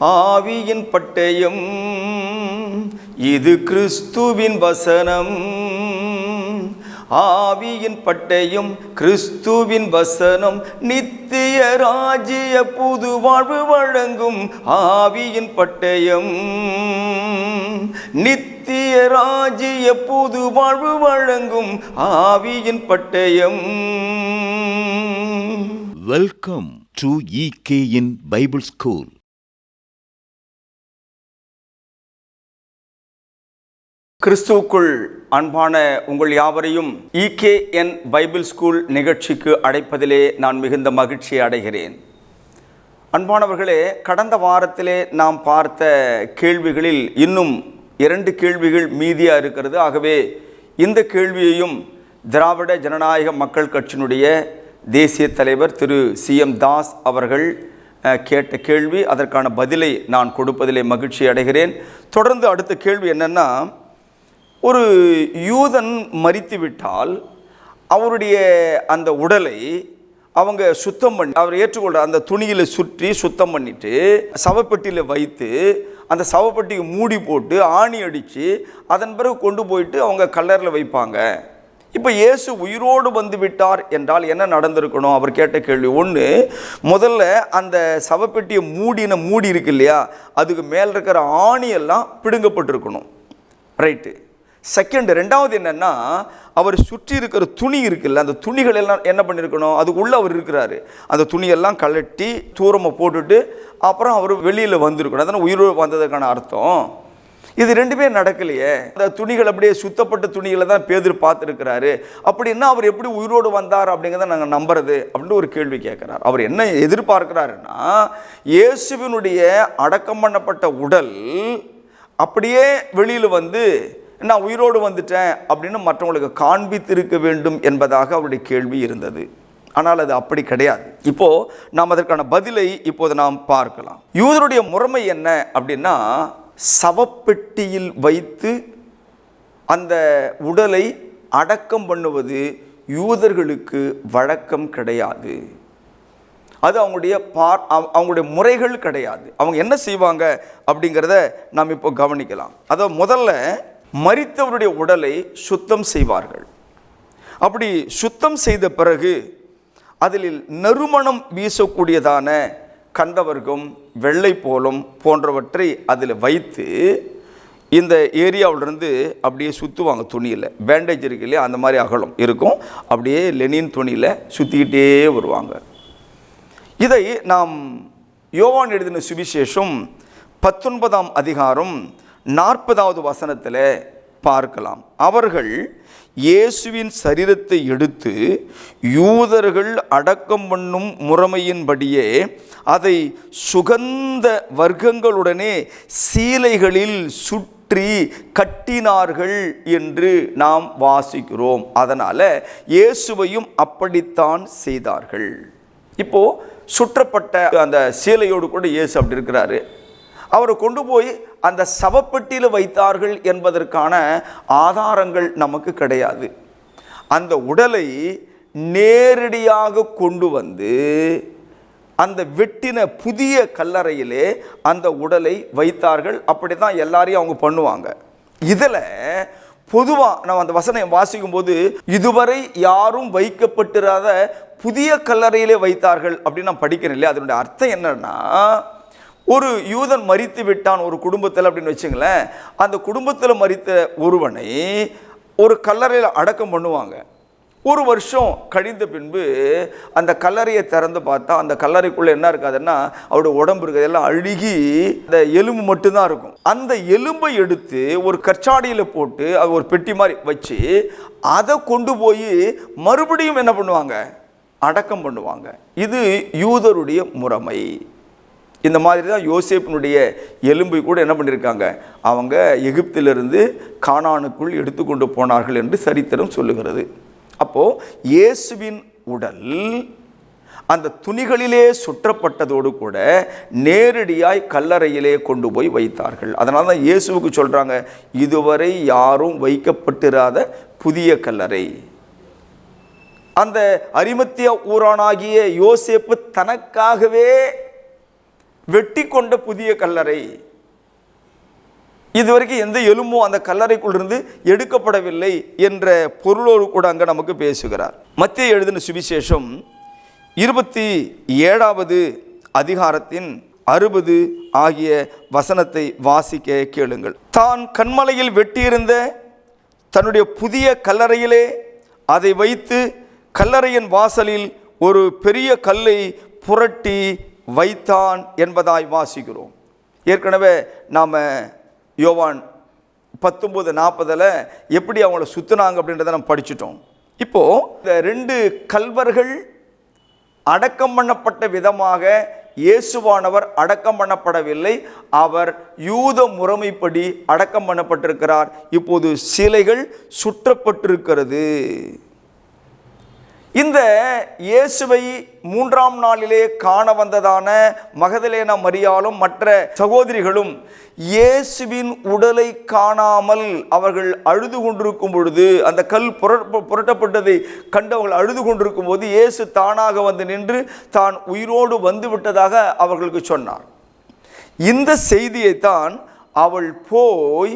ஆவியின் பட்டயம், இது கிறிஸ்துவின் வசனம். ஆவியின் பட்டயம், கிறிஸ்துவின் வசனம், நித்திய ராஜ்ய புது வாழ்வு வழங்கும். ஆவியின் பட்டயம், நித்திய ராஜ்ய புது வாழ்வு வழங்கும். ஆவியின் பட்டயம். Welcome to EKN Bible school. கிறிஸ்துவுக்குள் அன்பான உங்கள் யாவரையும் EKN பைபிள் ஸ்கூல் நிகழ்ச்சிக்கு அழைப்பதிலே நான் மிகுந்த மகிழ்ச்சி அடைகிறேன். அன்பானவர்களே, கடந்த வாரத்திலே நாம் பார்த்த கேள்விகளில் இன்னும் 2 கேள்விகள் மீதியாக இருக்கிறது. ஆகவே இந்த கேள்வியையும் திராவிட ஜனநாயக மக்கள் கட்சியினுடைய தேசிய தலைவர் திரு CM தாஸ் அவர்கள் கேட்ட கேள்வி, அதற்கான பதிலை நான் கொடுப்பதிலே மகிழ்ச்சி அடைகிறேன். தொடர்ந்து அடுத்த கேள்வி என்னென்னா, ஒரு யூதன் மரித்துவிட்டால் அவருடைய அந்த உடலை அவங்க சுத்தம் பண்ணி, அவர் ஏற்றுக்கொள்கிற அந்த துணியில் சுற்றி சுத்தம் பண்ணிவிட்டு சவப்பெட்டியில் வைத்து அந்த சவப்பெட்டிக்கு மூடி போட்டு ஆணி அடித்து அதன் பிறகு கொண்டு போயிட்டு அவங்க கல்லறையில் வைப்பாங்க. இப்போ இயேசு உயிரோடு வந்து விட்டார் என்றால் என்ன நடந்திருக்கணும்? அவர் கேட்ட கேள்வி. ஒன்று, முதல்ல அந்த சவப்பெட்டியை மூடி இருக்கு இல்லையா, அதுக்கு மேலே இருக்கிற ஆணியெல்லாம் பிடுங்கப்பட்டிருக்கணும். ரைட்டு. செகண்ட், ரெண்டாவது என்னென்னா, அவர் சுற்றி இருக்கிற துணி இருக்குல்ல, அந்த துணிகள் எல்லாம் என்ன பண்ணியிருக்கணும்? அதுக்குள்ளே அவர் இருக்கிறாரு, அந்த துணியெல்லாம் கழட்டி தூரமாக போட்டுட்டு அப்புறம் அவர் வெளியில் வந்திருக்கணும். அதான் உயிரோடு வந்ததுக்கான அர்த்தம். இது ரெண்டுமே நடக்கலையே. அந்த துணிகள் அப்படியே சுத்தப்பட்ட துணிகளை தான் பேதுரு பார்த்துருக்கிறாரு. அப்படின்னா அவர் எப்படி உயிரோடு வந்தார் அப்படிங்கிறத நாங்கள் நம்புறது அப்படின்னு ஒரு கேள்வி கேட்குறார். அவர் என்ன எதிர்பார்க்கிறாருன்னா, இயேசுவினுடைய அடக்கம் பண்ணப்பட்ட உடல் அப்படியே வெளியில் வந்து நான் உயிரோடு வந்துட்டேன் அப்படின்னு மற்றவங்களுக்கு காண்பித்திருக்க வேண்டும் என்பதாக அவருடைய கேள்வி இருந்தது. ஆனால் அது அப்படி கிடையாது. இப்போது நாம் அதற்கான பதிலை இப்போது நாம் பார்க்கலாம். யூதருடைய முறைமை என்ன அப்படின்னா, சவப்பெட்டியில் வைத்து அந்த உடலை அடக்கம் பண்ணுவது யூதர்களுக்கு வழக்கம் கிடையாது. அது அவங்களுடைய முறைகள் கிடையாது. அவங்க என்ன செய்வாங்க அப்படிங்கிறத நாம் இப்போ கவனிக்கலாம். அதை முதல்ல மரித்தவருடைய உடலை சுத்தம் செய்வார்கள். அப்படி சுத்தம் செய்த பிறகு அதில் நறுமணம் வீசக்கூடியதான கந்தவர்க்கம், வெள்ளை போலம் போன்றவற்றை அதில் வைத்து இந்த ஏரியாவிலிருந்து அப்படியே சுற்றுவாங்க. துணியில் பேண்டேஜ் இருக்கு இல்லையா, அந்த மாதிரி அகலம் இருக்கும். அப்படியே லெனின் துணியில் சுற்றிக்கிட்டே வருவாங்க. இதை நாம் யோவான் எழுதின சுவிசேஷம் 19ஆம் அதிகாரம் 40வது வசனத்தில் பார்க்கலாம். அவர்கள் இயேசுவின் சரீரத்தை எடுத்து யூதர்கள் அடக்கம் பண்ணும் முறைமையின்படியே அதை சுகந்த வர்க்கங்களுடனே சீலைகளில் சுற்றி கட்டினார்கள் என்று நாம் வாசிக்கிறோம். அதனால் இயேசுவையும் அப்படித்தான் செய்தார்கள். இப்போது சுற்றப்பட்ட அந்த சீலையோடு கூட இயேசு அப்படி இருக்கிறாரு. அவரை கொண்டு போய் அந்த சவப்பெட்டியில் வைத்தார்கள் என்பதற்கான ஆதாரங்கள் நமக்கு கிடையாது. அந்த உடலை நேரடியாக கொண்டு வந்து அந்த வெட்டின புதிய கல்லறையிலே அந்த உடலை வைத்தார்கள். அப்படி தான் எல்லாரையும் அவங்க பண்ணுவாங்க. இதில் பொதுவாக நம்ம அந்த வசனம் வாசிக்கும் போது, இதுவரை யாரும் வைக்கப்பட்டிராத புதிய கல்லறையிலே வைத்தார்கள் அப்படின்னு நான் படிக்கிறேன் இல்லையா. அதனுடைய அர்த்தம் என்னன்னா, ஒரு யூதன் மரித்து விட்டான் ஒரு குடும்பத்தில் அப்படின்னு வச்சுங்களேன். அந்த குடும்பத்தில் மரித்த ஒருவனை ஒரு கல்லறையில் அடக்கம் பண்ணுவாங்க. ஒரு வருஷம் கழிந்த பின்பு அந்த கல்லறையை திறந்து பார்த்தா அந்த கல்லறைக்குள்ளே என்ன இருக்காதுன்னா, அவருடைய உடம்பு இருக்கிறதெல்லாம் அழுகி அந்த எலும்பு மட்டும்தான் இருக்கும். அந்த எலும்பை எடுத்து ஒரு கற்சாடியில் போட்டு அது ஒரு பெட்டி மாதிரி வச்சு அதை கொண்டு போய் மறுபடியும் என்ன பண்ணுவாங்க? அடக்கம் பண்ணுவாங்க. இது யூதருடைய முறைமை. இந்த மாதிரி தான் யோசேப்பினுடைய எலும்பை கூட என்ன பண்ணியிருக்காங்க, அவங்க எகிப்திலிருந்து கானானுக்குள் எடுத்துக்கொண்டு போனார்கள் என்று சரித்திரம் சொல்லுகிறது. அப்போது இயேசுவின் உடல் அந்த துணிகளிலே சுற்றப்பட்டதோடு கூட நேரடியாய் கல்லறையிலே கொண்டு போய் வைத்தார்கள். அதனால தான் இயேசுவுக்கு சொல்கிறாங்க, இதுவரை யாரும் வைக்கப்பட்டிராத புதிய கல்லறை. அந்த அரிமத்தியா ஊரானாகிய யோசேப்பு தனக்காகவே வெட்டி கொண்ட புதிய கல்லறை. இதுவரைக்கும் எந்த எலும்பும் அந்த கல்லறைக்குள்ளிருந்து எடுக்கப்படவில்லை என்ற பொருளோடு கூட அங்கே நமக்கு பேசுகிறார். மத்தேயு எழுதின சுவிசேஷம் 27வது அதிகாரத்தின் 60 ஆகிய வசனத்தை வாசிக்க கேளுங்கள். தான் கன்மலையில் வெட்டியிருந்த தன்னுடைய புதிய கல்லறையிலே அதை வைத்து கல்லறையின் வாசலில் ஒரு பெரிய கல்லை புரட்டி வைத்தான் என்பதாய் வாசிக்கிறோம். ஏற்கனவே நாம் யோவான் 19:40 எப்படி அவங்கள சுற்றினாங்க அப்படின்றத நம்ம படிச்சிட்டோம். இப்போது இந்த 2 கல்வர்கள் அடக்கம் பண்ணப்பட்ட விதமாக இயேசுவானவர் அடக்கம் பண்ணப்படவில்லை. அவர் யூத முறைமைப்படி அடக்கம் பண்ணப்பட்டிருக்கிறார். இப்போது சிலைகள் சுற்றப்பட்டிருக்கிறது. இந்த இயேசுவை 3ஆம் நாளிலே காண வந்ததான மகதலேனா மரியாளும் மற்ற சகோதரிகளும் இயேசுவின் உடலை காணாமல் அவர்கள் அழுது கொண்டிருக்கும் பொழுது, அந்த கல் புரட்டப்பட்டதை கண்டு அவர்கள் அழுது கொண்டிருக்கும் போது இயேசு தானாக வந்து நின்று தான் உயிரோடு வந்து விட்டதாக அவர்களுக்கு சொன்னார். இந்த செய்தியைத்தான் அவள் போய்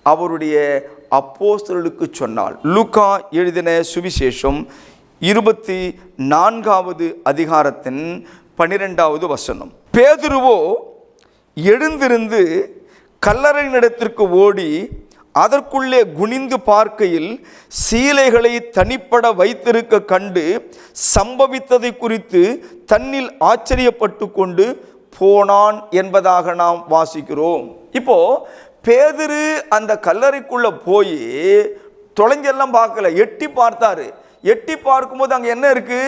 அவருடைய அப்போஸ்தலர்களுக்கு சொன்னாள். லூக்கா எழுதின சுவிசேஷம் 24வது அதிகாரத்தின் 12வது வசனம். பேதுருவோ எழுந்திருந்து கல்லறையினிடத்திற்கு ஓடி அதற்குள்ளே குனிந்து பார்க்கையில் சீலைகளை தனிப்பட வைத்திருக்க கண்டு சம்பவித்ததை குறித்து தன்னில் ஆச்சரியப்பட்டு கொண்டு போனான் என்பதாக நாம் வாசிக்கிறோம். இப்போ பேதுரு அந்த கல்லறைக்குள்ள போய் தொலைஞ்செல்லாம் பார்க்கல, எட்டி பார்த்தாரு. எட்டி பார்க்கும்போது அங்கே என்ன இருக்கு?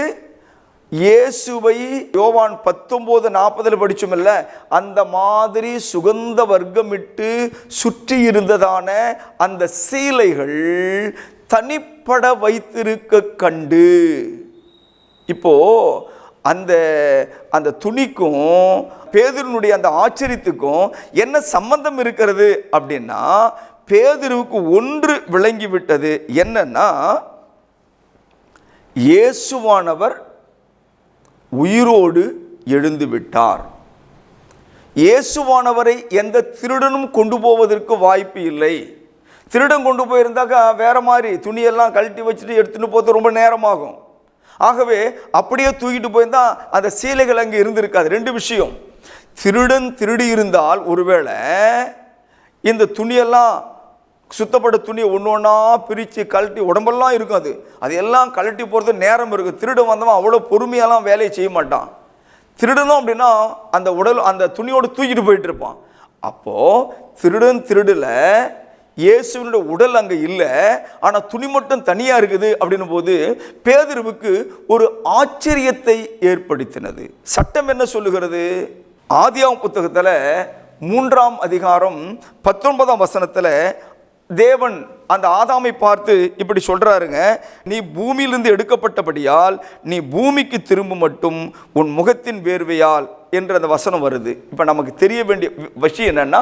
இயேசுவை யோவான் 19:40 படிச்சோம்ல, அந்த மாதிரி சுகந்த வர்க்கமிட்டு சுற்றி இருந்ததான அந்த சீலைகள் தனிப்பட வைத்திருக்க கண்டு. இப்போ அந்த துணிக்கும் பேதுருனுடைய அந்த ஆச்சரியத்துக்கும் என்ன சம்பந்தம் இருக்கிறது அப்படின்னா, பேதுருவுக்கு ஒன்று விளங்கிவிட்டது. என்னன்னா, இயேசுவானவர் உயிரோடு எழுந்து விட்டார். இயேசுவானவரை எந்த திருடனும் கொண்டு போவதற்கு வாய்ப்பு இல்லை. திருடன் கொண்டு போயிருந்தாக்கா வேற மாதிரி துணியெல்லாம் கழட்டி வச்சுட்டு எடுத்துட்டு போகிறது ரொம்ப நேரமாகும். ஆகவே அப்படியே தூக்கிட்டு போயிருந்தா அந்த சீலைகள் அங்கே இருந்திருக்காது. 2 விஷயம். திருடன் திருடி இருந்தால் ஒருவேளை இந்த துணியெல்லாம் சுத்தப்பட்ட துணியை ஒன்று ஒன்றா பிரித்து கழட்டி உடம்பெல்லாம் இருக்கும், அது எல்லாம் கழட்டி போகிறது நேரம் இருக்குது. திருடன் வந்தவன் அவ்வளோ பொறுமையெல்லாம் வேலையை செய்ய மாட்டான். திருடணும் அப்படின்னா அந்த துணியோடு தூக்கிட்டு போயிட்டு இருப்பான். அப்போது திருடன் திருடல, இயேசுவினுடைய உடல் அங்கே இல்லை, ஆனால் துணி மட்டும் தனியாக இருக்குது அப்படின்னும் போது பேதுருவுக்கு ஒரு ஆச்சரியத்தை ஏற்படுத்தினது. சட்டம் என்ன சொல்லுகிறது? ஆதியாகமம் புத்தகத்தில் 3ஆம் அதிகாரம் 19ஆம் வசனத்தில் தேவன் அந்த ஆதாமை பார்த்து இப்படி சொல்றாருங்க, நீ பூமியிலிருந்து எடுக்கப்பட்டபடியால் நீ பூமிக்கு திரும்ப மட்டும் உன் முகத்தின் வேர்வையால் என்று அந்த வசனம் வருது. இப்போ நமக்கு தெரிய வேண்டிய விஷயம் என்னன்னா,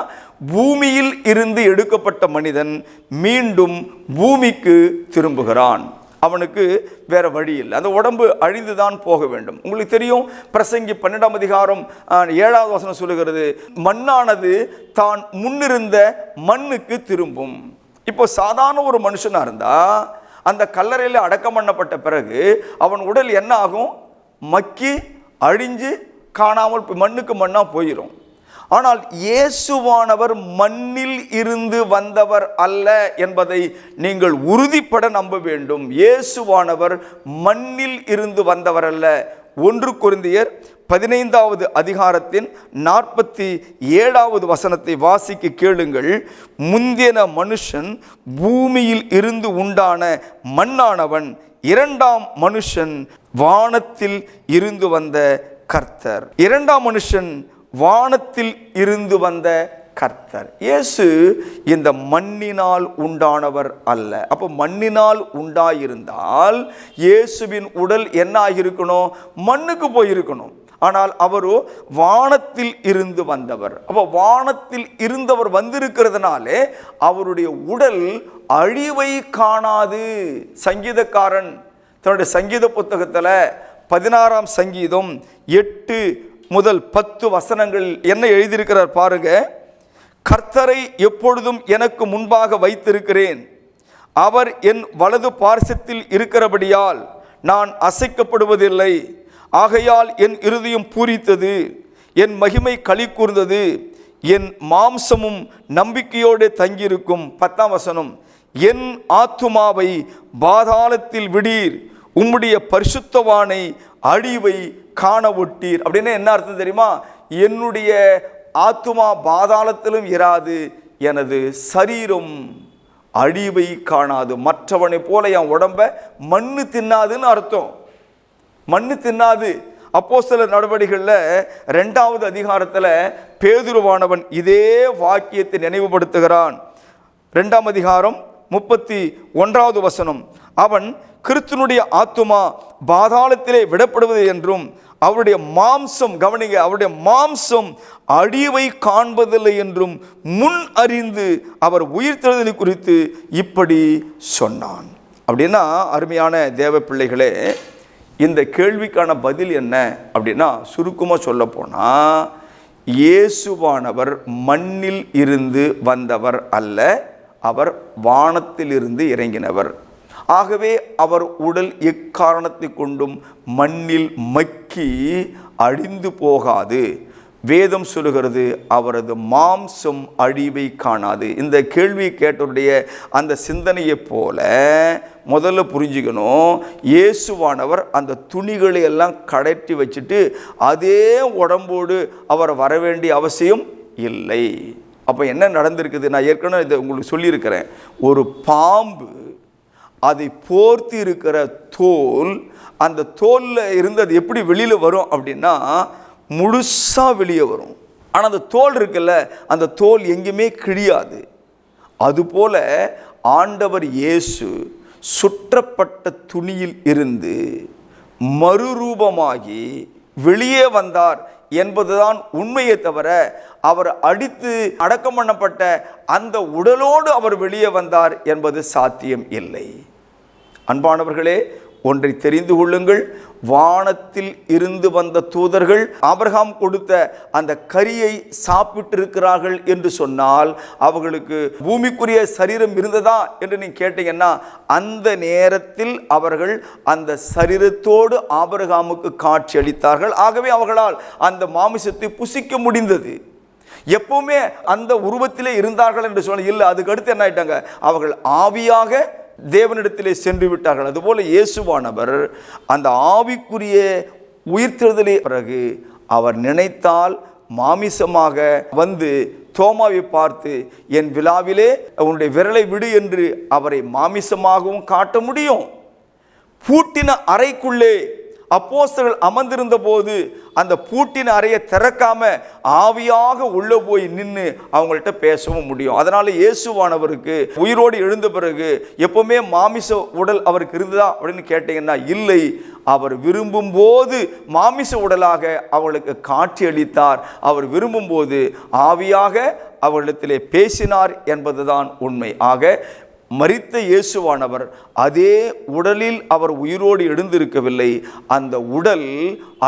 பூமியில் இருந்து எடுக்கப்பட்ட மனிதன் மீண்டும் பூமிக்கு திரும்புகிறான். அவனுக்கு வேற வழி இல்லை. அந்த உடம்பு அழிந்துதான் போக வேண்டும். உங்களுக்கு தெரியும், பிரசங்கி 12ஆம் அதிகாரம் 7வது வசனம் சொல்லுகிறது, மண்ணானது தான் முன்னிருந்த மண்ணுக்கு திரும்பும். இப்போ சாதாரண ஒரு மனுஷனா இருந்தா அந்த கல்லறையில் அடக்கம் பண்ணப்பட்ட பிறகு அவன் உடல் என்ன ஆகும்? மக்கி அழிஞ்சு காணாமல் மண்ணுக்கு மண்ணா போயிடும். ஆனால் இயேசுவானவர் மண்ணில் இருந்து வந்தவர் அல்ல என்பதை நீங்கள் உறுதிப்பட நம்ப வேண்டும். இயேசுவானவர் மண்ணில் இருந்து வந்தவர் அல்ல. 1 கொரிந்தியர் 15வது அதிகாரத்தின் 47வது வசனத்தை வாசிக்க கேளுங்கள். முந்தின மனுஷன் பூமியில் இருந்து உண்டான மண்ணானவன், 2ஆம் மனுஷன் வானத்தில் இருந்து வந்த கர்த்தர். 2ஆம் மனுஷன் வானத்தில் இருந்து வந்த கர்த்தர். இயேசு இந்த மண்ணினால் உண்டானவர் அல்ல. அப்போ மண்ணினால் உண்டாயிருந்தால் இயேசுவின் உடல் என்ன ஆகியிருக்கணும்? மண்ணுக்கு போயிருக்கணும். ஆனால் அவரோ வானத்தில் இருந்து வந்தவர். அப்போ வானத்தில் இருந்தவர் வந்திருக்கிறதுனாலே அவருடைய உடல் அழிவை காணாது. சங்கீதக்காரன் தன்னுடைய சங்கீத புத்தகத்தில் 16ஆம் சங்கீதம் 8 முதல் 10 வசனங்கள் என்ன எழுதியிருக்கிறார் பாருங்க. கர்த்தரை எப்பொழுதும் எனக்கு முன்பாக வைத்திருக்கிறேன், அவர் என் வலது பார்சத்தில் இருக்கிறபடியால் நான் அசைக்கப்படுவதில்லை. ஆகையால் என் இருதயம் பூரித்தது, என் மகிமை களி கூர்ந்தது, என் மாம்சமும் நம்பிக்கையோடு தங்கியிருக்கும். 10ஆம் வசனம், என் ஆத்துமாவை பாதாளத்தில் விடீர், உம்முடைய பரிசுத்தவானை அழிவை காண ஒட்டீர். அப்படின்னு என்ன அர்த்தம் தெரியுமா? என்னுடைய ஆத்துமா பாதாளத்திலும் இராது, எனது சரீரம் அழிவை காணாது, மற்றவனை போல என் உடம்ப மண்ணு தின்னாதுன்னு அர்த்தம். மண்ணு தின்னாது. அப்போஸ்தலர் நடவடிக்கைகளில் 2வது அதிகாரத்தில் பேதுருவானவன் இதே வாக்கியத்தை நினைவுபடுத்துகிறான். 2ஆம் அதிகாரம் 31வது வசனம், அவன் கிறிஸ்துனுடைய ஆத்துமா பாதாளத்திலே விடப்படுவது என்றும் அவருடைய மாம்சம், கவனிங்க, அவருடைய மாம்சம் அழிவை காண்பதில்லை என்றும் முன் அறிந்து அவர் உயிர்த்தெழுதலை குறித்து இப்படி சொன்னான். அப்படின்னா அருமையான தேவ பிள்ளைகளே, இந்த கேள்விக்கான பதில் என்ன அப்படின்னா, சுருக்கமாக சொல்ல போனால், இயேசுவானவர் மண்ணில் இருந்து வந்தவர் அல்ல, அவர் வானத்திலிருந்து இறங்கினவர். ஆகவே அவர் உடல் எக்காரணத்தை கொண்டும் மண்ணில் மக்கி அழிந்து போகாது. வேதம் சொல்லுகிறது, அவரது மாம்சம் அழிவை காணாது. இந்த கேள்வியை கேட்டவருடைய அந்த சிந்தனையை போல முதல்ல புரிஞ்சுக்கணும், இயேசுவானவர் அந்த துணிகளை எல்லாம் கழற்றி வச்சுட்டு அதே உடம்போடு அவர் வர வேண்டிய அவசியம் இல்லை. அப்போ என்ன நடந்திருக்குது? நான் ஏற்கனவே இதை உங்களுக்கு சொல்லியிருக்கிறேன். ஒரு பாம்பு அதை போர்த்தி இருக்கிற தோல், அந்த தோலில் இருந்து அது எப்படி வெளியில் வரும் அப்படின்னா முழுசாக வெளியே வரும். ஆனால் அந்த தோல் இருக்குல்ல, அந்த தோல் எங்கேயுமே கிழியாது. அதுபோல ஆண்டவர் இயேசு சுற்றப்பட்ட துணியில் இருந்து மறுரூபமாகி வெளியே வந்தார் என்பதுதான் உண்மையை தவிர, அவர் அடித்து அடக்கம் பண்ணப்பட்ட அந்த உடலோடு அவர் வெளியே வந்தார் என்பது சாத்தியம் இல்லை. அன்பானவர்களே, ஒன்றை தெரிந்து கொள்ளுங்கள், வானத்தில் இருந்து வந்த தூதர்கள் ஆபிரகாம் கொடுத்த அந்த கரியை சாப்பிட்டிருக்கிறார்கள் என்று சொன்னால், அவர்களுக்கு பூமிக்குரிய சரீரம் இருந்ததா என்று நீங்க கேட்டீங்கன்னா, அந்த நேரத்தில் அவர்கள் அந்த சரீரத்தோடு ஆபிரகாமுக்கு காட்சி அளித்தார்கள். ஆகவே அவர்களால் அந்த மாமிசத்தை புசிக்க முடிந்தது. எப்பவுமே அந்த உருவத்திலே இருந்தார்கள் என்று சொல்ல இல்லை. அதுக்கு அடுத்து என்ன ஆயிட்டாங்க? அவர்கள் ஆவியாக தேவனிடத்திலே சென்று விட்டார்கள். அதுபோல இயேசுவானவர் அந்த ஆவிக்குரிய உயிர்த்தெழுதலை பிறகு அவர் நினைத்தால் மாமிசமாக வந்து தோமாவை பார்த்து, என் விழாவிலே உன்னுடைய விரலை விடு என்று அவரை மாமிசமாகவும் காட்ட முடியும். பூட்டின அறைக்குள்ளே அப்போஸ்தலர்கள் அமர்ந்திருந்த போது அந்த பூட்டின அறையை திறக்காம ஆவியாக உள்ள போய் நின்று அவங்கள்ட்ட பேசவும் முடியும். அதனால இயேசுவானவருக்கு உயிரோடு எழுந்த பிறகு எப்பவுமே மாமிச உடல் அவருக்கு இருந்ததா அப்படின்னு கேட்டீங்கன்னா இல்லை. அவர் விரும்பும் போது மாமிச உடலாக அவர்களுக்கு காட்சி அளித்தார். அவர் விரும்பும் போது ஆவியாக அவர்களிடத்திலே பேசினார் என்பதுதான் உண்மை. ஆக மரித்த இயேசுவானவர் அதே உடலில் அவர் உயிரோடு எழுந்திருக்கவில்லை. அந்த உடல்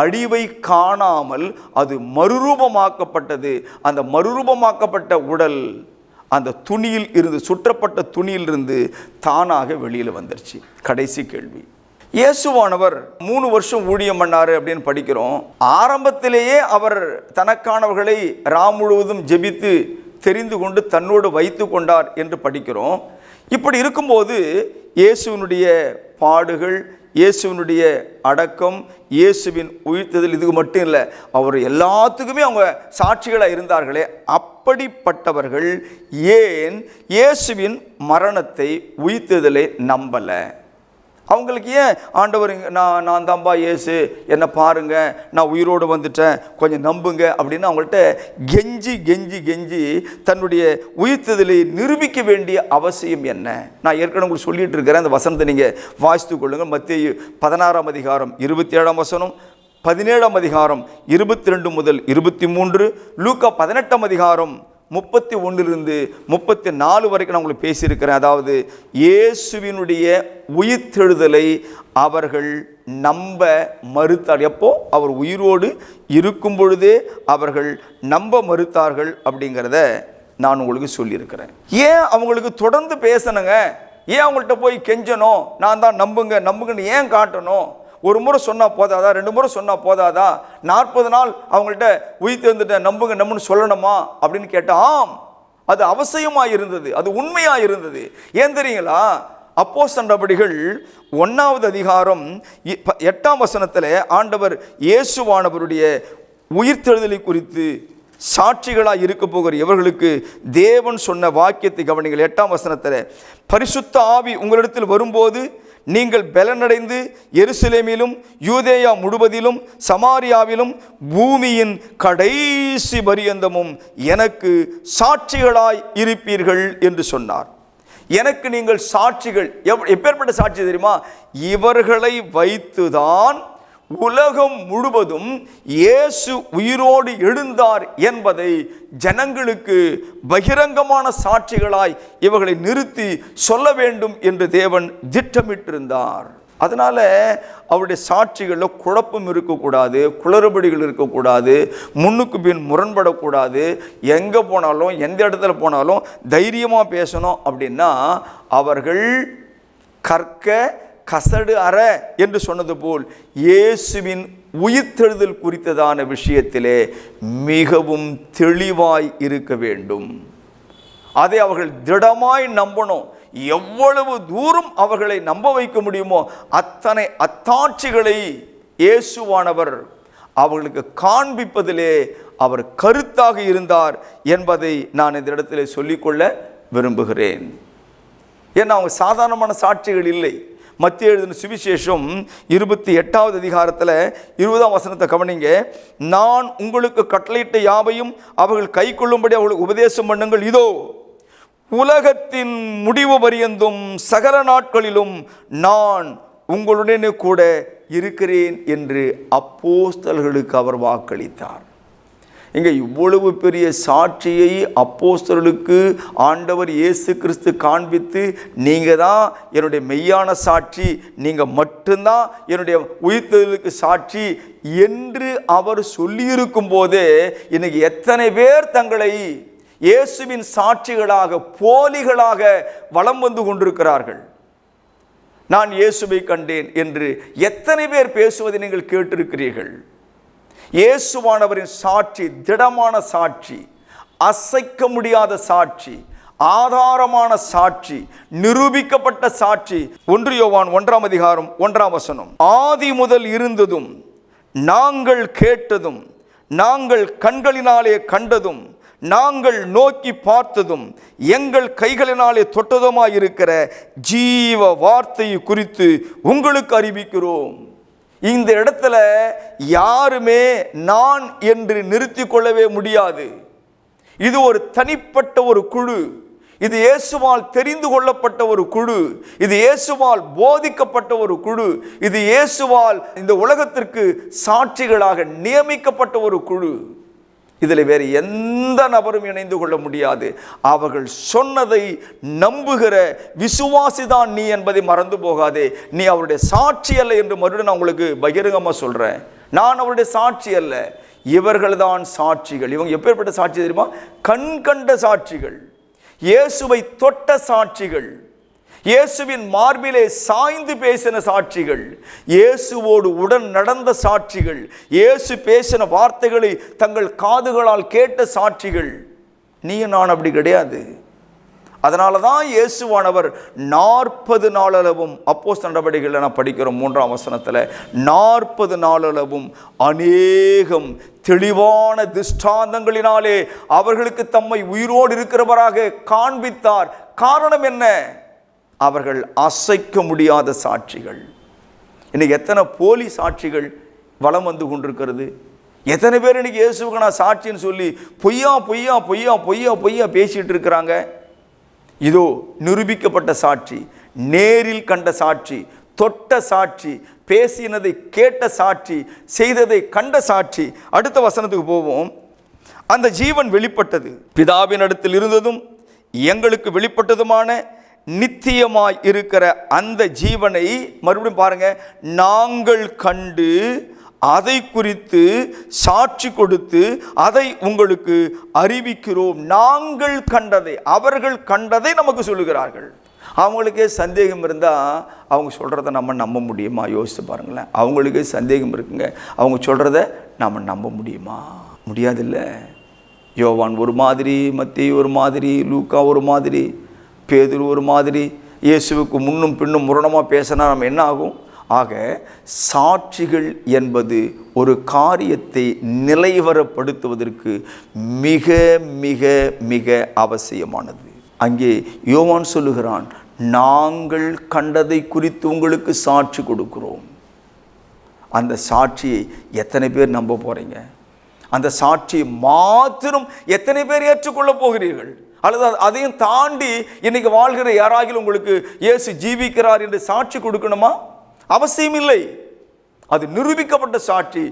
அழிவை காணாமல் அது மறுரூபமாக்கப்பட்டது. அந்த மறுரூபமாக்கப்பட்ட உடல் அந்த துணியில் இருந்து, சுற்றப்பட்ட துணியிலிருந்து தானாக வெளியில் வந்துருச்சு. கடைசி கேள்வி, இயேசுவானவர் 3 வருஷம் ஊழியம் பண்ணாரு அப்படின்னு படிக்கிறோம். ஆரம்பத்திலேயே அவர் தனக்கானவர்களை ராம் முழுவதும் ஜெபித்து தெரிந்து கொண்டு தன்னோடு வைத்து கொண்டார் என்று படிக்கிறோம். இப்படி இருக்கும்போது இயேசுவினுடைய பாடுகள், இயேசுவினுடைய அடக்கம், இயேசுவின் உயிர்த்தெழுதல், இதுக்கு மட்டும் இல்லை, அவர் எல்லாத்துக்குமே அவங்க சாட்சிகளாக இருந்தார்களே. அப்படிப்பட்டவர்கள் ஏன் இயேசுவின் மரணத்தை, உயிர்த்தெழுதலை நம்பலை? அவங்களுக்கு ஏன் ஆண்டவர் நான் தான்பா இயேசு, என்னை பாருங்க, நான் உயிரோடு வந்துட்டேன், கொஞ்சம் நம்புங்க அப்படின்னு அவங்கள்ட்ட கெஞ்சி கெஞ்சி கெஞ்சி தன்னுடைய உயிர்த்தெழுதலை நிரூபிக்க வேண்டிய அவசியம் என்ன? நான் ஏற்கனவே உங்களுக்கு சொல்லிட்டு இருக்கிறேன். அந்த வசனத்தை நீங்கள் வாசித்து கொள்ளுங்கள். மத்தேயு 16ஆம் அதிகாரம் 27ஆம் வசனம், 17ஆம் அதிகாரம் 22 முதல் 23, லூக்கா 18ஆம் அதிகாரம் 31 34 வரைக்கும் நான் உங்களுக்கு பேசியிருக்கிறேன். அதாவது இயேசுவினுடைய உயிர்த்தெழுதலை அவர்கள் நம்ப மறுத்தார். எப்போ? அவர் உயிரோடு இருக்கும் பொழுதே அவர்கள் நம்ப மறுத்தார்கள் அப்படிங்கிறத நான் உங்களுக்கு சொல்லியிருக்கிறேன். ஏன் அவங்களுக்கு தொடர்ந்து பேசணுங்க? ஏன் அவங்கள்ட்ட போய் கெஞ்சணும்? நான் தான் நம்புங்கன்னு ஏன் காட்டணும்? ஒரு முறை சொன்னால் போதாதா? 2 முறை சொன்னால் போதாதா? 40 நாள் அவங்கள்ட்ட உயிர்த்தெழுந்துட்ட நம்புன்னு சொல்லணுமா அப்படின்னு கேட்டால், ஆம், அது அவசியமாக இருந்தது, அது உண்மையாக இருந்தது. ஏன் தெரியுங்களா? அப்போஸ்தலர் நடபடிகள் 1வது அதிகாரம் 8ஆம் வசனத்தில் ஆண்டவர் இயேசுவானவருடைய உயிர்த்தெழுதலை குறித்து சாட்சிகளாக இருக்க போகிற இவர்களுக்கு தேவன் சொன்ன வாக்கியத்தை கவனிங்கள். 8ஆம் வசனத்தில், பரிசுத்த ஆவி உங்களிடத்தில் வரும்போது நீங்கள் பலனடைந்து எருசலேமிலும் யூதேயா முழுவதிலும் சமாரியாவிலும் பூமியின் கடைசி பரியந்தமும் எனக்கு சாட்சிகளாய் இருப்பீர்கள் என்று சொன்னார். எனக்கு நீங்கள் சாட்சிகள். எப்பேற்பட்ட சாட்சி தெரியுமா? இவர்களை வைத்துதான் உலகம் முழுவதும் இயேசு உயிரோடு எழுந்தார் என்பதை ஜனங்களுக்கு பகிரங்கமான சாட்சிகளாய் இவர்களை நிறுத்தி சொல்ல வேண்டும் என்று தேவன் திட்டமிட்டிருந்தார். அதனால அவருடைய சாட்சிகளில் குழப்பம் இருக்கக்கூடாது, குளறுபடிகள் இருக்கக்கூடாது, முன்னுக்கு பின் முரண்படக்கூடாது. எங்கே போனாலும் எந்த இடத்துல போனாலும் தைரியமாக பேசணும். அப்படின்னா அவர்கள் கற்க கசடு அற என்று சொன்னது போல் இயேசுவின் உயிர்த்தெழுதல் குறித்ததான விஷயத்திலே மிகவும் தெளிவாய் இருக்க வேண்டும். அதை அவர்கள் திடமாய் நம்பணும். எவ்வளவு தூரம் அவர்களை நம்ப வைக்க முடியுமோ அத்தனை அத்தாட்சிகளை இயேசுவானவர் அவர்களுக்கு காண்பிப்பதிலே அவர் கருத்தாக இருந்தார் என்பதை நான் இந்த இடத்திலே சொல்லிக்கொள்ள விரும்புகிறேன். ஏன்னா அவங்க சாதாரணமான சாட்சிகள் இல்லை. மத்திய எழுதின சுவிசேஷம் 28வது அதிகாரத்தில் 20ஆம் வசனத்தை கவனிங்க. நான் உங்களுக்கு கட்டளையிட்ட யாவையும் அவர்கள் கை கொள்ளும்படி அவர்களுக்கு உபதேசம் பண்ணுங்கள். இதோ உலகத்தின் முடிவு பரியந்தும் சகல நாட்களிலும் நான் உங்களுடனே கூட இருக்கிறேன் என்று அப்போஸ்தலர்களுக்கு அவர் வாக்களித்தார். இங்கே இவ்வளவு பெரிய சாட்சியை அப்போஸ்தலர்களுக்கு ஆண்டவர் இயேசு கிறிஸ்து காண்பித்து, நீங்கள் தான் என்னுடைய மெய்யான சாட்சி, நீங்கள் மட்டும்தான் என்னுடைய உயிர்த்தெழுதலுக்கு சாட்சி என்று அவர் சொல்லியிருக்கும் போதே இன்னைக்கு எத்தனை பேர் தங்களை இயேசுவின் சாட்சிகளாக போலிகளாக வலம் வந்து கொண்டிருக்கிறார்கள். நான் இயேசுவை கண்டேன் என்று எத்தனை பேர் பேசுவதை நீங்கள் கேட்டிருக்கிறீர்கள். இயேசுவானவரின் சாட்சி திடமான சாட்சி, அசைக்க முடியாத சாட்சி, ஆதாரமான சாட்சி, நிரூபிக்கப்பட்ட சாட்சி. 1 யோவான் 1ஆம் அதிகாரம் 1ஆம் வசனம், ஆதி முதல் இருந்ததும் நாங்கள் கேட்டதும் நாங்கள் கண்களினாலே கண்டதும் நாங்கள் நோக்கி பார்த்ததும் எங்கள் கைகளினாலே தொட்டதுமாயிருக்கிற ஜீவ வார்த்தையை குறித்து உங்களுக்கு அறிவிக்கிறோம். இந்த இடத்துல யாருமே நான் என்று நிறுத்தி கொள்ளவே முடியாது. இது ஒரு தனிப்பட்ட ஒரு குழு. இது இயேசுவால் தெரிந்து கொள்ளப்பட்ட ஒரு குழு. இது இயேசுவால் போதிக்கப்பட்ட ஒரு குழு. இது இயேசுவால் இந்த உலகத்திற்கு சாட்சிகளாக நியமிக்கப்பட்ட ஒரு குழு. இதில் வேறு எந்த நபரும் இணைந்து கொள்ள முடியாது. அவர்கள் சொன்னதை நம்புகிற விசுவாசிதான் நீ என்பதை மறந்து போகாதே. நீ அவருடைய சாட்சி அல்ல என்று மறுபடியும் நான் உங்களுக்கு பகிரங்கமாக சொல்கிறேன். நான் அவருடைய சாட்சி அல்ல, இவர்கள் தான் சாட்சிகள். இவங்க எப்பேற்பட்ட சாட்சி தெரியுமா? கண் கண்ட சாட்சிகள், இயேசுவை தொட்ட சாட்சிகள், இயேசுவின் மார்பிலே சாய்ந்து பேசின சாட்சிகள், இயேசுவோடு உடன் நடந்த சாட்சிகள், இயேசு பேசின வார்த்தைகளை தங்கள் காதுகளால் கேட்ட சாட்சிகள். நீ நான் அப்படி கிடையாது. அதனால தான் இயேசுவானவர் 40 நாளளவும் அப்போஸ்தலர் நடபடிகளில் நான் படிக்கிறோம் 3ஆம் வசனத்தில் 40 நாளளவும் அநேகம் தெளிவான திஷ்டாந்தங்களினாலே அவர்களுக்கு தம்மை உயிரோடு இருக்கிறவராக காண்பித்தார். காரணம் என்ன? அவர்கள் அசைக்க முடியாத சாட்சிகள். இன்னைக்கு எத்தனை போலி சாட்சிகள் வலம் வந்து கொண்டிருக்கிறது. எத்தனை பேர் இன்னைக்கு இயேசுவுக்கு நான் சாட்சின்னு சொல்லி பொய்யா பொய்யா பொய்யா பொய்யா பொய்யா பேசிட்டு இருக்கிறாங்க. இதோ நிரூபிக்கப்பட்ட சாட்சி, நேரில் கண்ட சாட்சி, தொட்ட சாட்சி, பேசினதை கேட்ட சாட்சி, செய்ததை கண்ட சாட்சி. அடுத்த வசனத்துக்கு போவோம். அந்த ஜீவன் வெளிப்பட்டது, பிதாவின் இடத்தில் இருந்ததும் எங்களுக்கு வெளிப்பட்டதுமான நித்தியமாய் இருக்கிற அந்த ஜீவனை மறுபடியும் பாருங்க, நாங்கள் கண்டு அதை குறித்து சாட்சி கொடுத்து அதை உங்களுக்கு அறிவிக்கிறோம். நாங்கள் கண்டதை, அவர்கள் கண்டதை நமக்கு சொல்லுகிறார்கள். அவங்களுக்கே சந்தேகம் இருந்தால் அவங்க சொல்கிறத நம்ம நம்ப முடியுமா? யோசித்து பாருங்களேன். அவங்களுக்கே சந்தேகம் இருக்குங்க, அவங்க சொல்கிறத நம்ம நம்ப முடியுமா? முடியாதில்ல. யோவான் ஒரு மாதிரி, மத்தேயு ஒரு மாதிரி, லூக்கா ஒரு மாதிரி, பேதுரு ஒரு மாதிரி, இயேசுவுக்கு முன்னும் பின்னும் முரணமாக பேசினா நம்ம என்ன ஆகும்? ஆக சாட்சிகள் என்பது ஒரு காரியத்தை நிலைவரப்படுத்துவதற்கு மிக மிக மிக அவசியமானது. அங்கே யோவான் சொல்லுகிறான், நாங்கள் கண்டதை குறித்து உங்களுக்கு சாட்சி கொடுக்கிறோம். அந்த சாட்சியை எத்தனை பேர் நம்ப போகிறீங்க? அந்த சாட்சியை மாத்திரம் எத்தனை பேர் ஏற்றுக்கொள்ள போகிறீர்கள்? அல்லது அதையும் தாண்டி இன்னைக்கு வாழ்கிற யாராகிலும் உங்களுக்கு இயேசு ஜீவிக்கிறார் என்று சாட்சி கொடுக்கணுமா? அவசியம் இல்லை. அது நிரூபிக்கப்பட்ட சாட்சி.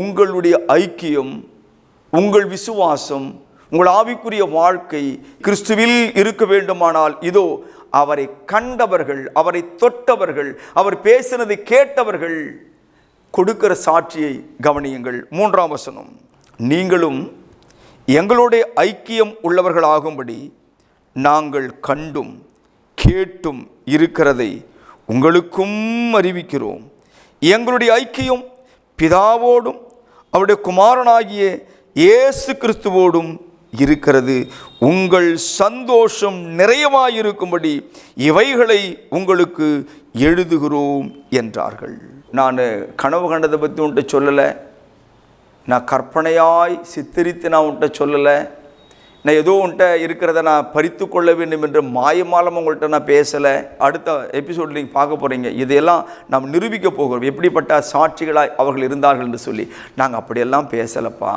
உங்களுடைய ஐக்கியம், உங்கள் விசுவாசம், உங்கள் ஆவிக்குரிய வாழ்க்கை கிறிஸ்துவில் இருக்க வேண்டுமானால் இதோ அவரை கண்டவர்கள், அவரை தொட்டவர்கள், அவர் பேசினதை கேட்டவர்கள் கொடுக்கிற சாட்சியை கவனியுங்கள். 3ஆம் வசனம், நீங்களும் எங்களுடைய ஐக்கியம் உள்ளவர்களாகும்படி நாங்கள் கண்டும் கேட்டும் இருக்கிறதை உங்களுக்கும் அறிவிக்கிறோம். எங்களுடைய ஐக்கியம் பிதாவோடும் அவருடைய குமாரனாகிய இயேசு கிறிஸ்துவோடும் இருக்கிறது. உங்கள் சந்தோஷம் நிறைவாயிருக்கும்படி இவைகளை உங்களுக்கு எழுதுகிறோம் என்றார்கள். நான் கனவு கண்டதை பற்றி உன்கிட்ட சொல்லலை, நான் கற்பனையாய் சித்தரித்து நான் உன்கிட்ட சொல்லலை, நான் ஏதோ உன்கிட்ட இருக்கிறத நான் பறித்து கொள்ள வேண்டும் என்று மாயமாலம் உங்கள்கிட்ட நான் பேசலை. அடுத்த எபிசோடில் நீங்கள் பார்க்க போகிறீங்க. இதையெல்லாம் நாம் நிரூபிக்க போகிறோம், எப்படிப்பட்ட சாட்சிகளாய் அவர்கள் இருந்தார்கள் என்று சொல்லி. நாங்கள் அப்படியெல்லாம் பேசலைப்பா.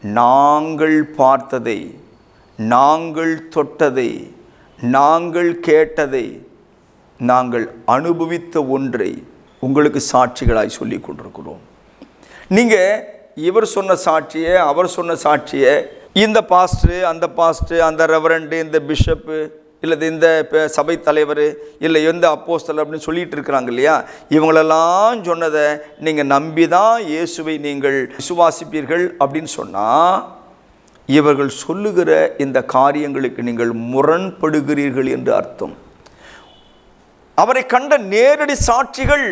நாங்கள் பார்த்ததை, நாங்கள் தொட்டதை, நாங்கள் கேட்டதை, நாங்கள் அனுபவித்த ஒன்றை உங்களுக்கு சாட்சிகளாய் சொல்லி கொண்டிருக்கிறோம். நீங்கள் இவர் சொன்ன சாட்சியை, அவர் சொன்ன சாட்சியை இந்த பாஸ்டரு, அந்த பாஸ்டரு, அந்த ரெவரண்டு, இந்த பிஷப்பு, இல்லை இந்த சபை தலைவர், இல்லை எந்த அப்போஸ்தலர் அப்படின்னு சொல்லிட்டு இருக்கிறாங்க இல்லையா, இவங்களெல்லாம் சொன்னதை நீங்கள் நம்பி தான் இயேசுவை நீங்கள் விசுவாசிப்பீர்கள் அப்படின்னு சொன்னால், இவர்கள் சொல்லுகிற இந்த காரியங்களுக்கு நீங்கள் முரண்படுகிறீர்கள் என்று அர்த்தம். அவரை கண்ட நேரடி சாட்சிகள்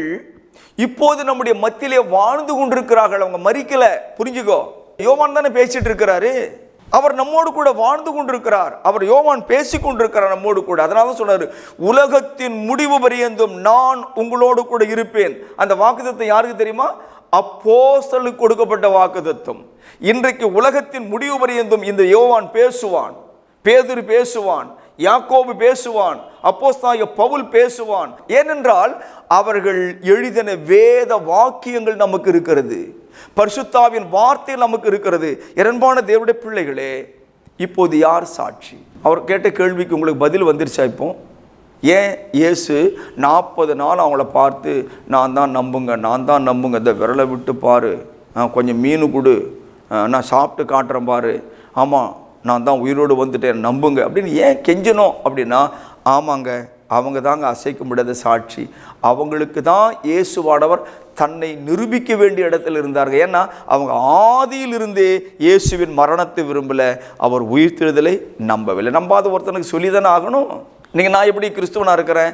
இப்போது நம்முடைய மத்தியிலே வாழ்ந்து கொண்டிருக்கிறார்கள். அவங்க மரிக்கல. புரிஞ்சுக்கோ, யோவான் தானே பேசிட்டு இருக்கிறாரு. அவர் நம்மோடு கூட வாழ்ந்து கொண்டிருக்கிறார். அவர் யோவான் பேசி கொண்டிருக்கிறார் நம்மோடு கூட. அதனால தான் சொன்னார், உலகத்தின் முடிவு பரியந்தும் நான் உங்களோடு கூட இருப்பேன். அந்த வாக்குத்தத்தம் யாருக்கு தெரியுமா? அப்போஸ்தலருக்கு கொடுக்கப்பட்ட வாக்குத்தத்தம். இன்றைக்கு உலகத்தின் முடிவு பரியந்தும் இந்த யோவான் பேசுவான், பேதுரு பேசுவான், யாக்கோபு பேசுவான், அப்போஸ்தலனாகிய பவுல் பேசுவான். ஏனென்றால் அவர்கள் எழுதின வேத வாக்கியங்கள் நமக்கு இருக்கிறது, பரிசுத்தாவின் வார்த்தை நமக்கு இருக்கிறது. இரண்டான தேவனுடைய பிள்ளைகளே, இப்போது யார் சாட்சி? அவர் கேட்ட கேள்விக்கு உங்களுக்கு பதில் வந்துருச்சா? இப்போ ஏன் இயேசு 40 நாள் அவங்கள பார்த்து நான் தான் நம்புங்க, நான் தான் நம்புங்க, இந்த விரலை விட்டு பாரு, கொஞ்சம் மீன் கொடு, நான் சாப்பிட்டு காட்டுறேன் பாரு, ஆமாம் நான் தான் உயிரோடு வந்துட்டேன் நம்புங்க அப்படின்னு ஏன் கெஞ்சணும்? அப்படின்னா, ஆமாங்க, அவங்க தாங்க அசைக்க முடியாத சாட்சி. அவங்களுக்கு தான் இயேசுவானவர் தன்னை நிரூபிக்க வேண்டிய இடத்துல இருந்தார்கள். ஏன்னா அவங்க ஆதியிலிருந்தே இயேசுவின் மரணத்தை விரும்பலை, அவர் உயிர்த்தெழுதலை நம்பவில்லை. நம்பாத ஒருத்தனுக்கு சொல்லி தானே ஆகணும். நீங்கள் நான் எப்படி கிறிஸ்துவனாக இருக்கிறேன்?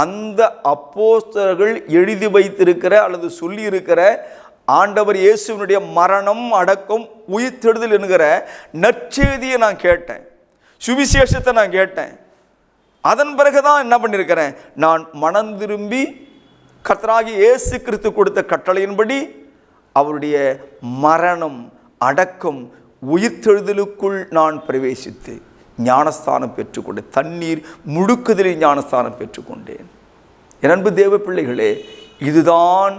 அந்த அப்போஸ்தலர்கள் எழுதி வைத்திருக்கிற அல்லது சொல்லி இருக்கிற ஆண்டவர் இயேசுவினுடைய மரணம், அடக்கம், உயிர்த்தெழுதல் என்கிற நற்செய்தியை நான் கேட்டேன், சுவிசேஷத்தை நான் கேட்டேன். அதன் பிறகுதான் என்ன பண்ணியிருக்கிறேன்? நான் மனம் திரும்பி கர்த்தராகிய இயேசு கிறிஸ்து கொடுத்த கட்டளையின்படி அவருடைய மரணம், அடக்கம், உயிர்த்தெழுதலுக்குள் நான் பிரவேசித்து ஞானஸ்தானம் பெற்றுக்கொண்டேன். தண்ணீர் முழுக்குதலில் ஞானஸ்தானம் பெற்றுக்கொண்டேன். என் அன்பு தேவ பிள்ளைகளே, இதுதான்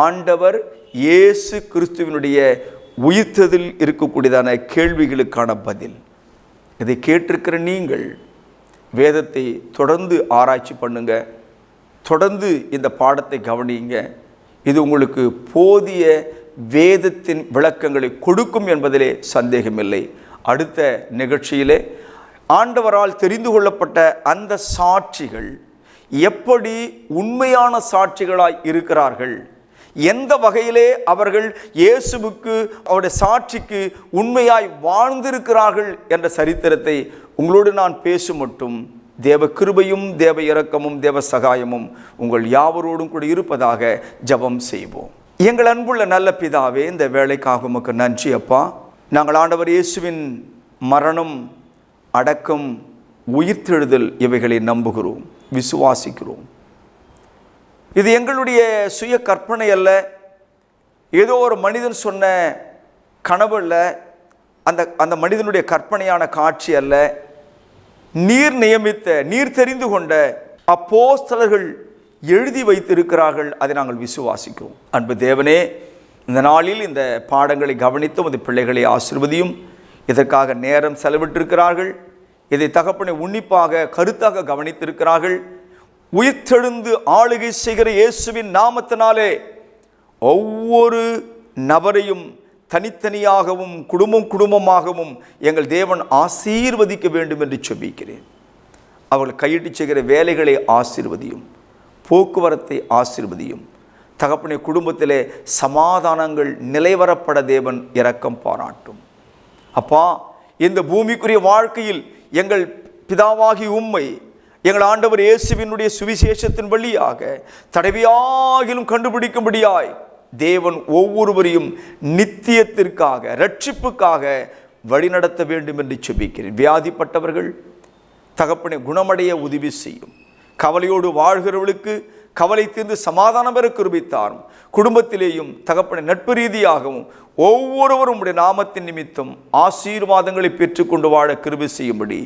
ஆண்டவர் இயேசு கிறிஸ்துவினுடைய உயிர்த்ததில் இருக்கக்கூடியதான கேள்விகளுக்கான பதில். இதை கேட்டிருக்கிற நீங்கள் வேதத்தை தொடர்ந்து ஆராய்ச்சி பண்ணுங்க, தொடர்ந்து இந்த பாடத்தை கவனிங்க. இது உங்களுக்கு போதிய வேதத்தின் விளக்கங்களை கொடுக்கும் என்பதிலே சந்தேகமில்லை. அடுத்த நிகழ்ச்சியிலே ஆண்டவரால் தெரிந்து கொள்ளப்பட்ட அந்த சாட்சிகள் எப்படி உண்மையான சாட்சிகளாய் இருக்கிறார்கள், எந்த வகையிலே அவர்கள் இயேசுவுக்கு அவருடைய சாட்சிக்கு உண்மையாய் வாழ்ந்திருக்கிறார்கள் என்ற சரித்திரத்தை உங்களோடு நான் பேசும் மட்டும் தேவ கிருபையும் தேவ இரக்கமும் தேவ சகாயமும் உங்கள் யாவரோடும் கூட இருப்பதாக ஜெபம் செய்வோம். எங்கள் அன்புள்ள நல்ல பிதாவே, இந்த வேலைக்காக உமக்கு நன்றி அப்பா. நாங்கள் ஆண்டவர் இயேசுவின் மரணம், அடக்கம், உயிர்த்தெழுதல் இவைகளை நம்புகிறோம், விசுவாசிக்கிறோம். இது எங்களுடைய சுய கற்பனை அல்ல, ஏதோ ஒரு மனிதன் சொன்ன கனவு அல்ல, அந்த மனிதனுடைய கற்பனையான காட்சி அல்ல. நீர் நியமித்த, நீர் தெரிந்து கொண்ட அப்போஸ்தலர்கள் எழுதி வைத்திருக்கிறார்கள், அதை நாங்கள் விசுவாசிக்கிறோம். அன்பு தேவனே, இந்த நாளில் இந்த பாடங்களை கவனித்து உமது பிள்ளைகளை ஆசீர்வதியும். இதற்காக நேரம் செலவிட்டிருக்கிறார்கள், இதை தகப்பனை உன்னிப்பாக கருத்தாக கவனித்திருக்கிறார்கள். உயிர்த்தெழுந்து ஆளுகை செய்கிற இயேசுவின் நாமத்தினாலே ஒவ்வொரு நபரையும் தனித்தனியாகவும் குடும்பமாகவும் எங்கள் தேவன் ஆசீர்வதிக்க வேண்டும் என்று செபிக்கிறேன். அவர்கள் கையிட்டு செய்கிற வேலைகளை ஆசீர்வதியும், போக்குவரத்தை ஆசீர்வதியும். தகப்பனை குடும்பத்திலே சமாதானங்கள் நிலைவரப்பட தேவன் இரக்கம் பாராட்டும். அப்பா, இந்த பூமிக்குரிய வாழ்க்கையில் எங்கள் பிதாவாகி உம்மை எங்கள் ஆண்டவர் இயேசுவினுடைய சுவிசேஷத்தின் வழியாக தடவையாகிலும் கண்டுபிடிக்கும்படியாய் தேவன் ஒவ்வொருவரையும் நித்தியத்திற்காக, ரட்சிப்புக்காக வழிநடத்த வேண்டும் என்று செபிக்கிறேன். வியாதிப்பட்டவர்கள் தகப்பனை குணமடைய உதவி செய்யும். கவலையோடு வாழ்கிறவர்களுக்கு கவலை தீர்ந்து சமாதானம் பெற கிருபித்தாரும். குடும்பத்திலேயும் தகப்பனை நட்பு ரீதியாகவும் ஒவ்வொருவரும் உடைய நாமத்தின் நிமித்தம் ஆசீர்வாதங்களை பெற்றுக்கொண்டு வாழ கிருபை செய்யும்படி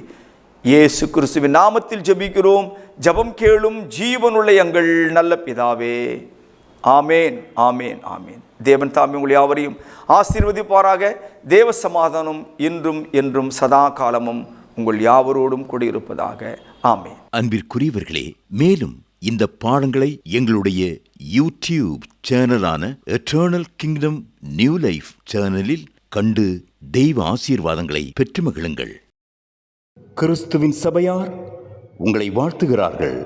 இயேசு கிறிஸ்துவின் நாமத்தில் ஜெபிக்கிறோம். ஜெபம் கேளும் ஜீவனுள்ள எங்கள் நல்ல பிதாவே. ஆமேன், ஆமேன், ஆமேன். தேவன் தாமே உங்கள் யாவரையும் ஆசீர்வதிப்பாராக. தேவ சமாதானம் இன்றும் என்றும் சதா காலமும் உங்கள் யாவரோடும் கூட இருப்பதாக. ஆமேன். அன்பிற்குரியவர்களே, மேலும் இந்த பாடங்களை எங்களுடைய யூடியூப் சேனலான எட்டர்னல் கிங்டம் நியூ லைஃப் சேனலில் கண்டு தெய்வ ஆசீர்வாதங்களை பெற்று மகிழுங்கள். கிறிஸ்துவின் சபையார் உங்களை வாழ்த்துகிறார்கள்.